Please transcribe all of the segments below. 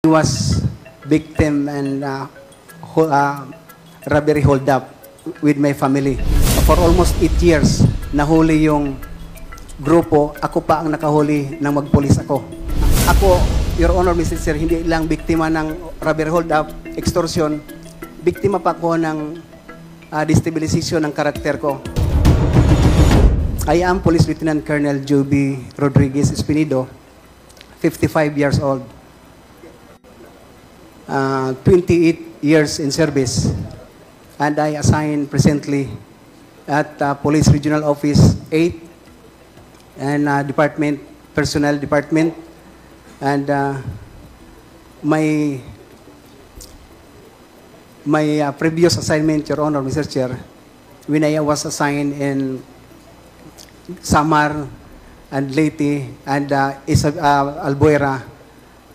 was victim and robbery hold up with my family. For almost 8 years, nahuli yung grupo. Ako pa ang nakahuli ng magpulis ako. Ako, Your Honor, Mr. Sir, hindi lang biktima ng robbery hold up, extortion, biktima pa ako ng destabilization ng karakter ko. I am Police Lieutenant Colonel Joby Rodriguez Espinido, 55 years old, 28 years in service, and I assign presently at Police Regional Office 8 and Department, Personnel Department, and my previous assignment, Your Honor, Mr. Chair, when I was assigned in Samar and Leyte and Albuera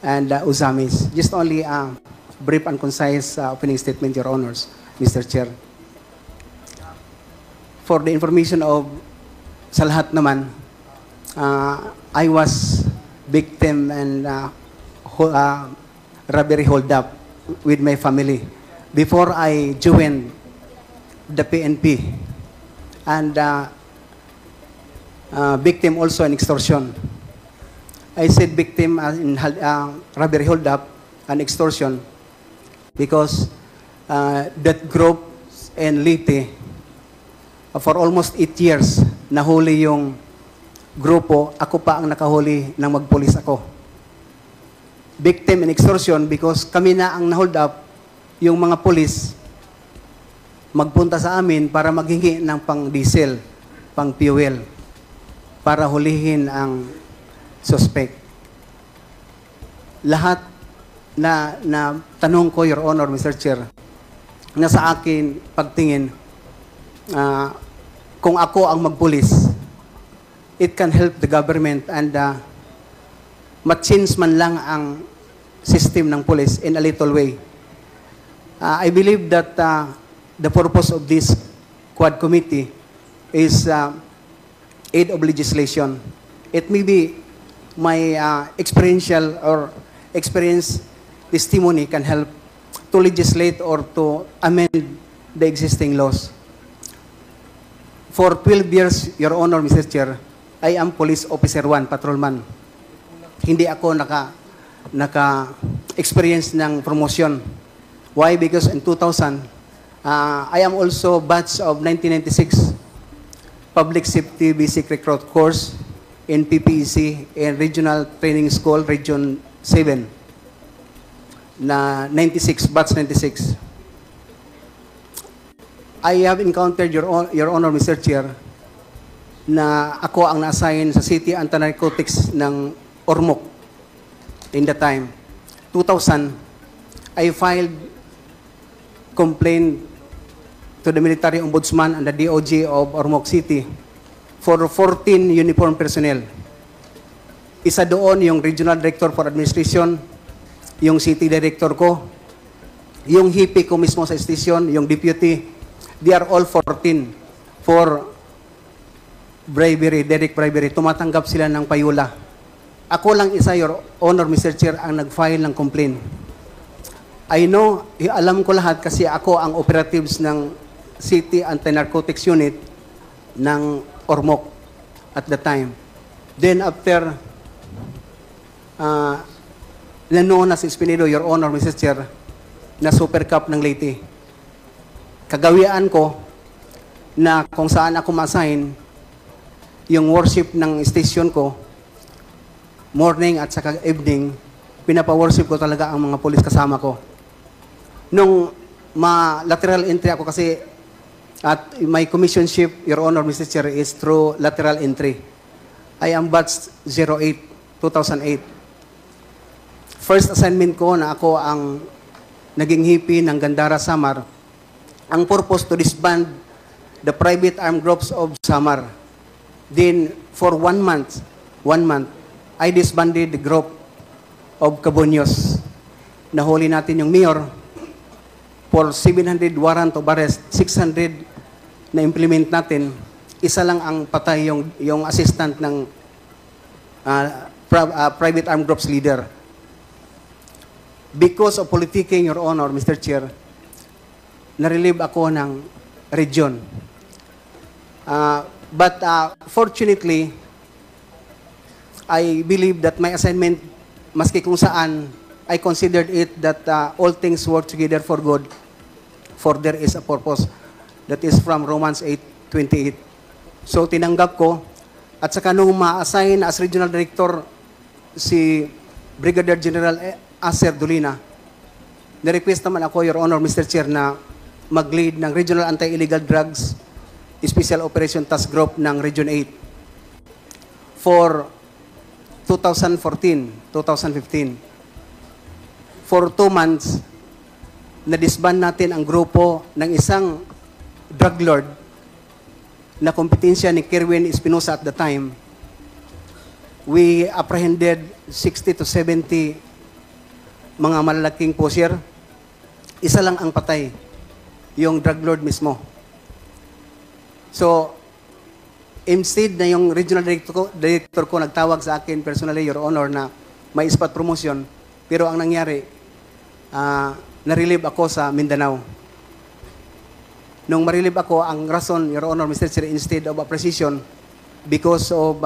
and Uzamis. Just only a brief and concise opening statement, Your Honors, Mr. Chair. For the information of sa lahat naman, I was victim and robbery hold up with my family before I joined the PNP, and victim also in extortion. I said victim in robbery hold up and extortion because that group in Leyte, for almost 8 years, nahuli yung grupo. Ako pa ang nakahuli ng magpulis ako. Victim in extortion because kami na ang na-hold up, yung mga pulis magpunta sa amin para maghingi ng pang-diesel, pang-fuel, para hulihin ang suspect. Lahat na tanong ko, Your Honor, Mr. Chair, na sa akin pagtingin, kung ako ang magpulis, it can help the government and ma-change man lang ang system ng police in a little way. I believe that the purpose of this Quad Committee is aid of legislation. It may be my experiential or experience testimony can help to legislate or to amend the existing laws. For 12 years, Your Honor, Mr. Chair, I am Police Officer 1, Patrolman. Hindi ako naka-experience ng promotion. Why? Because in 2000, I am also batch of 1996 Public Safety Basic Recruit Course in PPEC and Regional Training School, Region 7, na 96, batch 96. I have encountered, Your Honor, Mr. Chair, na ako ang na-assign sa City Anti-Narcotics ng Ormoc in the time. 2000, I filed complaint to the Military Ombudsman and the DOJ of Ormoc City for 14 uniformed personnel. Isa doon yung Regional Director for Administration, yung City Director ko, yung hipi ko mismo sa station, yung Deputy. They are all 14 for bribery, direct bribery. Tumatanggap sila ng payula. Ako lang isa, Your Honor, Mr. Chair, ang nag-file ng complaint. I know, alam ko lahat kasi ako ang operatives ng City Anti-Narcotics Unit ng Ormoc at the time. Then after, nanoon na si Espinido, Your Honor, Mr. Chair, na Super Cup ng Leyte. Kagawian ko na kung saan ako ma-assign, yung worship ng station ko, morning at saka evening, pinapa-worship ko talaga ang mga pulis kasama ko. Nung lateral entry ako kasi at my commissionship, Your Honor, Mr. Chair, is through lateral entry. I am batch 08, 2008. First assignment ko na ako ang naging hipi ng Gandara, Samar. Ang purpose to disband the private armed groups of Samar. Then, for 1 month, I disbanded the group of Cabonyos. Nahuli natin yung mayor for 700 warrant of arrest, 600 na implement natin. Isa lang ang patay yung assistant ng private armed groups leader. Because of politicking, Your Honor, Mr. Chair, na-relieve ako ng region. But fortunately, I believe that my assignment, maski kung saan, I considered it that all things work together for good, for there is a purpose. That is from Romans 8:28. So tinanggap ko, at saka nung ma-assign as Regional Director si Brigadier General Acer Dolina, na-request naman ako, Your Honor, Mr. Chair, na mag-lead ng Regional Anti-Illegal Drugs Special Operation Task Group ng Region 8 for 2014-2015. For 2 months, na-disband natin ang grupo ng isang drug lord na kompetensya ni Kerwin Espinosa at the time. We apprehended 60 to 70 mga malalaking pusher. Isa lang ang patay, yung drug lord mismo. So, instead na yung regional director ko nagtawag sa akin personally, Your Honor, na may spot promotion, pero ang nangyari, na-relieve ako sa Mindanao. Nung ma-relieve ako, ang rason, Your Honor, Mr. Chair, instead of appreciation, because of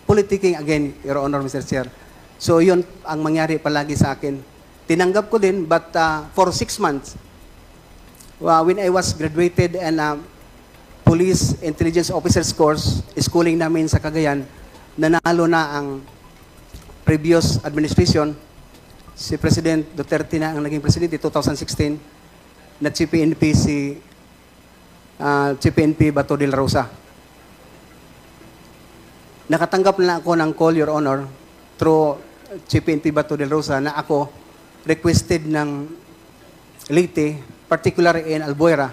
politicking again, Your Honor, Mr. Chair. So, yun ang mangyari palagi sa akin. Tinanggap ko din, but for 6 months, when I was graduated and Police Intelligence Officers course, schooling namin sa Cagayan, nanalo na ang previous administration. Si President Duterte na ang naging presidente 2016, na CPNP si CPNP Bato de la Rosa. Nakatanggap na ako ng call, Your Honor, through CPNP Bato de la Rosa na ako requested ng Leyte, particularly in Albuera,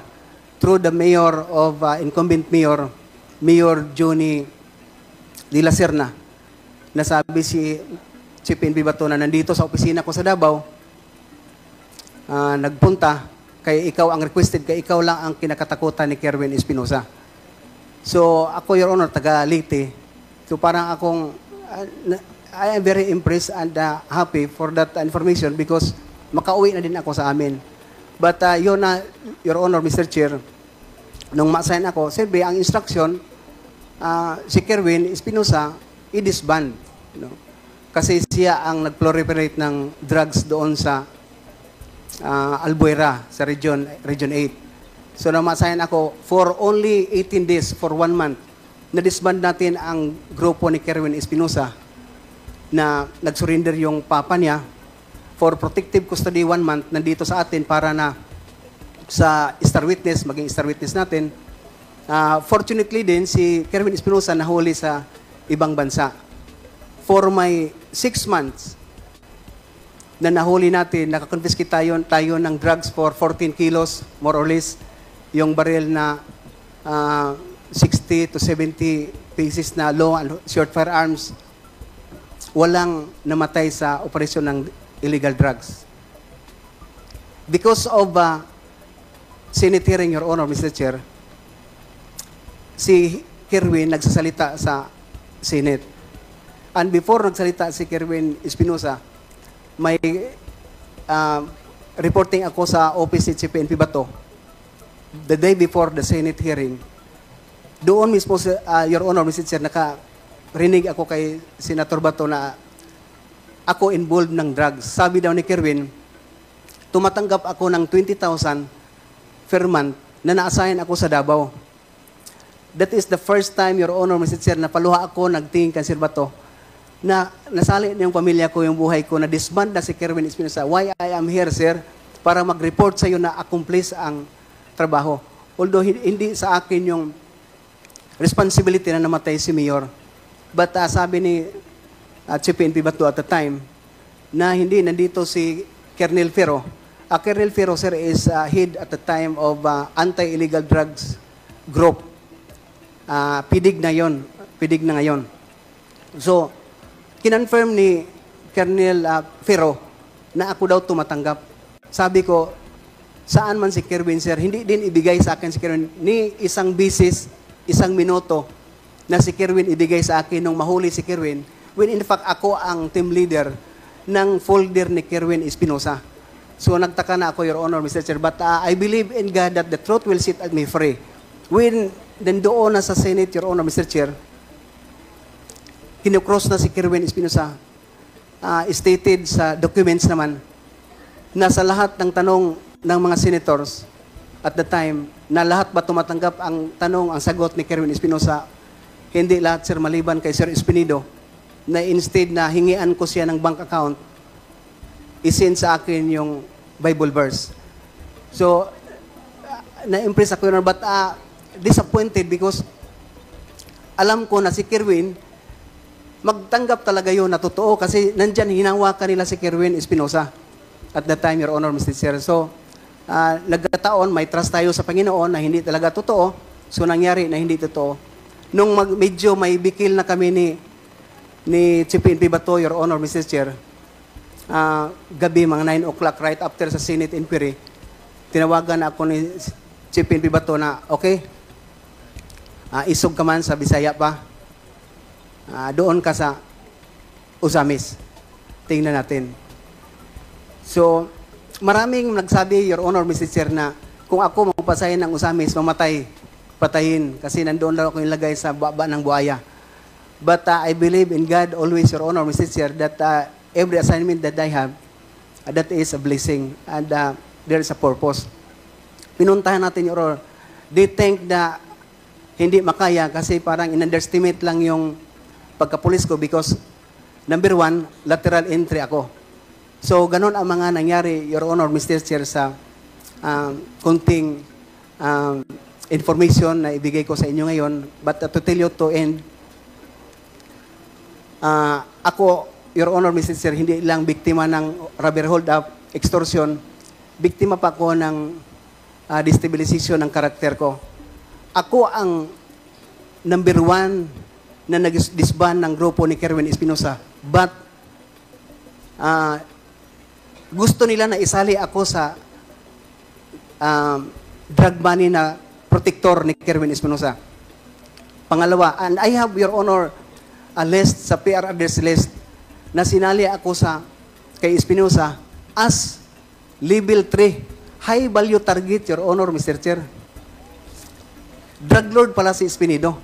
through the mayor of incumbent mayor, Mayor Johnny de la Serna, nasabi si CPNP Bato na nandito sa opisina ko sa Davao, nagpunta, kaya ikaw ang requested, kaya ikaw lang ang kinakatakutan ni Kerwin Espinosa. So, ako, Your Honor, taga Leyte. So, parang akong, I am very impressed and happy for that information because makauwi na din ako sa amin. But yun na, Your Honor, Mr. Chair, nung ma-assign ako, siyempre, ang instruction, si Kerwin Espinosa, i-disband. You know? Kasi siya ang nag-proliferate ng drugs doon sa Albuera, sa Region 8. So, nung ma-assign ako, for only 18 days, for 1 month, na-disband natin ang grupo ni Kerwin Espinosa na nag-surrender yung papa niya for protective custody 1 month, nandito sa atin para na sa star witness, maging star witness natin. Fortunately din, si Kerwin Espinosa nahuli sa ibang bansa. For my 6 months na nahuli natin, nakakonfiskate tayo ng drugs for 14 kilos, more or less, yung baril na 60 to 70 pieces na long and short firearms. Walang namatay sa operasyon ng illegal drugs. Because of Senate hearing, Your Honor, Mr. Chair, si Kerwin nagsasalita sa Senate. And before nagsalita si Kerwin Espinosa, may reporting ako sa office ni CPNP Bato the day before the Senate hearing. Doon mismo, Your Honor, Mr. Chair, nakarinig ako kay Senator Bato na ako involved ng drugs. Sabi daw ni Kerwin, tumatanggap ako ng 20,000 per month na na-assign ako sa Davao. That is the first time, Your Honor, Mr. Chair, na paluha ako, nagtingin kan Sir Bato, na nasali na yung pamilya ko, yung buhay ko, na disband na si Kerwin Espinosa. Why I am here, sir? Para mag-report sa iyo na accomplish ang trabaho. Although hindi sa akin yung responsibility na namatay si Mayor. But sabi ni CPNP Bato at the time, na hindi, nandito si Colonel Ferro. Colonel Ferro, sir, is head at the time of anti-illegal drugs group. Pidig na yon, pidig na ngayon. So, kinonfirm ni Colonel Ferro na ako daw tumatanggap. Sabi ko, saan man si Kerwin, sir, hindi din ibigay sa akin si Kerwin ni isang bisis, isang minuto na si Kerwin ibigay sa akin nung mahuli si Kerwin, when in fact ako ang team leader ng folder ni Kerwin Espinosa. So nagtaka na ako, Your Honor, Mr. Chair, but I believe in God that the truth will set me free. When nandoon na sa Senate, Your Honor, Mr. Chair, kinukross na si Kerwin Espinosa, stated sa documents naman, na sa lahat ng tanong ng mga senators at the time, na lahat ba tumatanggap ang tanong, ang sagot ni Kerwin Espinosa, hindi lahat, sir, maliban kay Sir Espinido, na instead na hingian ko siya ng bank account, isend sa akin yung Bible verse. So, na-impress ako yun, but disappointed because alam ko na si Kerwin, magtanggap talaga yun na totoo kasi nandyan hinawakan nila si Kerwin Espinosa at that time, Your Honor, Mr. Chair. So, nagkataon, may trust tayo sa Panginoon na hindi talaga totoo. So, nangyari na hindi totoo. Nung medyo may bikil na kami ni Chief PNP Bato, Your Honor, Mr. Chair, gabi, mga 9 o'clock, right after sa Senate inquiry, tinawagan ako ni Chief PNP Bato na, okay, isog ka man sa Bisaya pa, doon ka sa Usamis. Tingnan natin. So, maraming nagsabi, Your Honor, Mr. Chair, na kung ako magpasahin ng Usamis, patayin, kasi nandoon lang ako ilagay sa baba ng buhaya. But I believe in God always, Your Honor, Mr. Chair, that every assignment that I have, that is a blessing and there is a purpose. Pinuntahan natin, Your Honor. They think na hindi makaya kasi parang in-underestimate lang yung pagkapulis ko because number one, lateral entry ako. So, ganun ang mga nangyari, Your Honor, Mr. Chair, sa kunting information na ibigay ko sa inyo ngayon. But to tell you to end, ako, Your Honor, Mr. Chair, hindi lang biktima ng rubber hold-up, extortion, biktima pa ako ng destabilization ng karakter ko. Ako ang number one na nag-disband ng grupo ni Kerwin Espinosa. But, gusto nila na isali ako sa drug money na protector ni Kerwin Espinosa. Pangalawa, and I have, Your Honor, a list sa PR address list na sinali ako kay Espinosa as level 3, high value target, Your Honor, Mr. Chair. Drug lord pala si Espinido.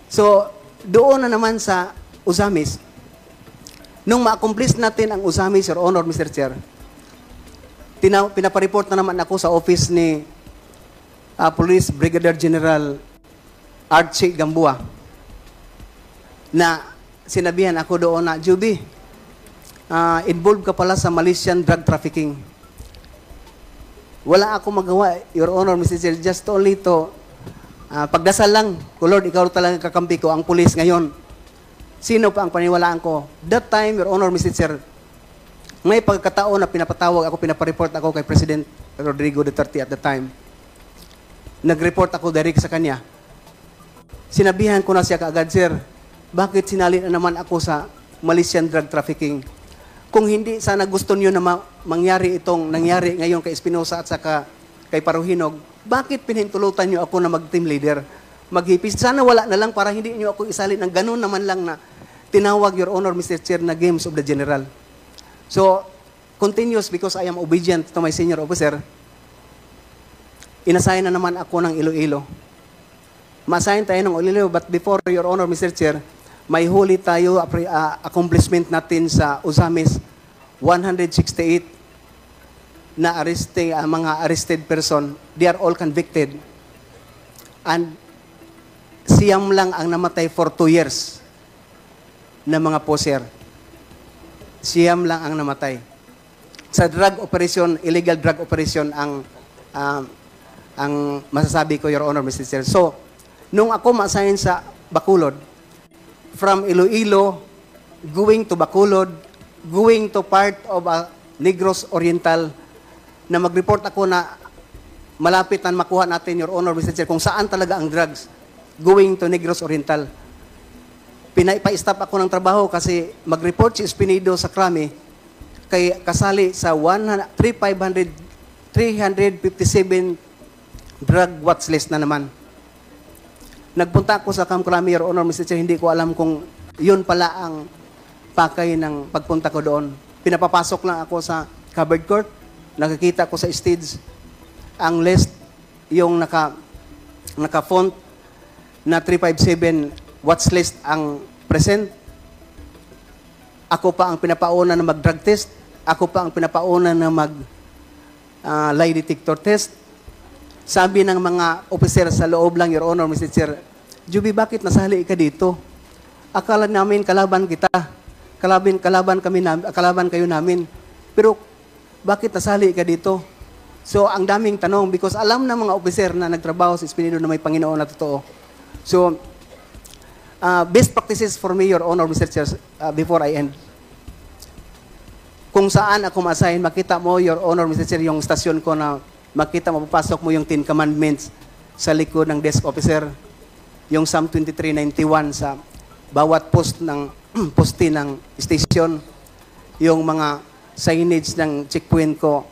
So, doon na naman sa Usamis, nung ma-accomplish natin ang Usamis, Your Honor, Mr. Chair, pinapareport na naman ako sa office ni Police Brigadier General Archie Gambua na sinabihan ako doon na, Juby, involved ka pala sa Malaysian drug trafficking. Wala ako magawa, Your Honor, Mr. Chair, just only to pagdasal lang, Lord, ikaw talaga kakampi ko, ang pulis ngayon. Sino pa ang paniwalaan ko? That time, Your Honor, Mr. Chair, may pagkataon na pinapatawag ako, pinapareport ako kay President Rodrigo Duterte at the time. Nag-report ako direct sa kanya. Sinabihan ko na siya kaagad, Sir, bakit sinali na naman ako sa Malaysian drug trafficking? Kung hindi sana gusto niyo na mangyari itong nangyari ngayon kay Espinosa at saka kay Paruhinog, bakit pinintulutan niyo ako na mag-team leader? Maghipis. Sana wala na lang para hindi niyo ako isali ng ganun naman lang na tinawag, Your Honor, Mr. Chair, na games of the general. So, continuous because I am obedient to my senior officer, inassign na naman ako ng Iloilo. Ma-assign tayo ng Iloilo, but before, Your Honor, Mr. Chair, may huli tayo accomplishment natin sa Usamis, 168 na mga arrested person. They are all convicted. And siyam lang ang namatay for 2 years na mga poser. Siyam lang ang namatay. Sa drug operation, illegal drug operation ang masasabi ko, Your Honor, Mr. Chair. So, nung ako ma-assign sa Bacolod, from Iloilo, going to Bacolod, going to part of Negros Oriental, na mag-report ako na malapit na makuha natin, Your Honor, Mr. Chair, kung saan talaga ang drugs, going to Negros Oriental. Pa-stop ako ng trabaho kasi mag-report si Espinido sa Krami kay kasali sa 357 drug watch list na naman. Nagpunta ako sa Camp Krami, Your Honor, Mr. Chair, hindi ko alam kung yun pala ang pakay ng pagpunta ko doon. Pinapapasok lang ako sa covered court, nakikita ko sa stage ang list, yung naka-font na 357 watch list ang present. Ako pa ang pinapauna na mag-drug test. Ako pa ang pinapauna na lie detector test. Sabi ng mga officer sa loob lang, Your Honor, Mr. Chair, Juby, bakit nasali ka dito? Akala namin kalaban kita. Kalaban kayo namin. Pero bakit nasali ka dito? So, ang daming tanong because alam ng mga officer na nagtrabaho sa Espinido na may Panginoon na totoo. So, best practices for me, Your Honor, Mr. Chair, before I end. Kung saan ako ma-assign, makita mo, Your Honor, Mr. Chair, yung stasyon ko na makita mo, papasok mo yung 10 commandments sa likod ng desk officer, yung Psalm 23:91 sa bawat poste ng station, yung mga signage ng checkpoint ko,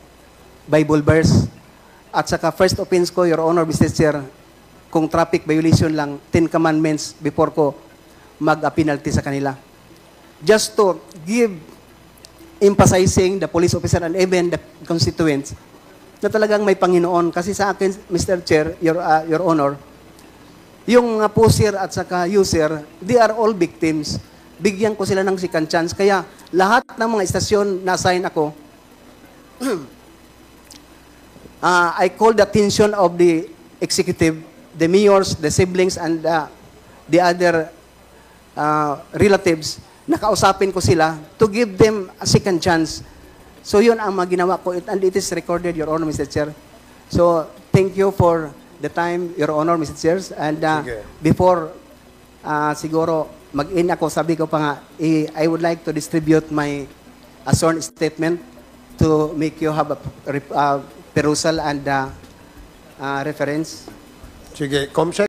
Bible verse, at saka first offense ko, Your Honor, Mr. Chair, kung traffic violation lang, 10 commandments before ko mag-penalty sa kanila. Just to give emphasizing the police officer and even the constituents na talagang may Panginoon. Kasi sa akin, Mr. Chair, Your Honor, yung pusher at saka user, they are all victims. Bigyan ko sila ng second chance. Kaya lahat ng mga istasyon na assign ako, I call the attention of the executive, the mayors, the siblings, and the other relatives, nakausapin ko sila to give them a second chance. So yun ang mga ginawa ko, and it is recorded, Your Honor, Mr. Chair. So thank you for the time, Your Honor, Mr. Chair. And before siguro mag-in ako, sabi ko pa nga, I would like to distribute my sworn statement to make you have a perusal and reference. Sige, Comsec.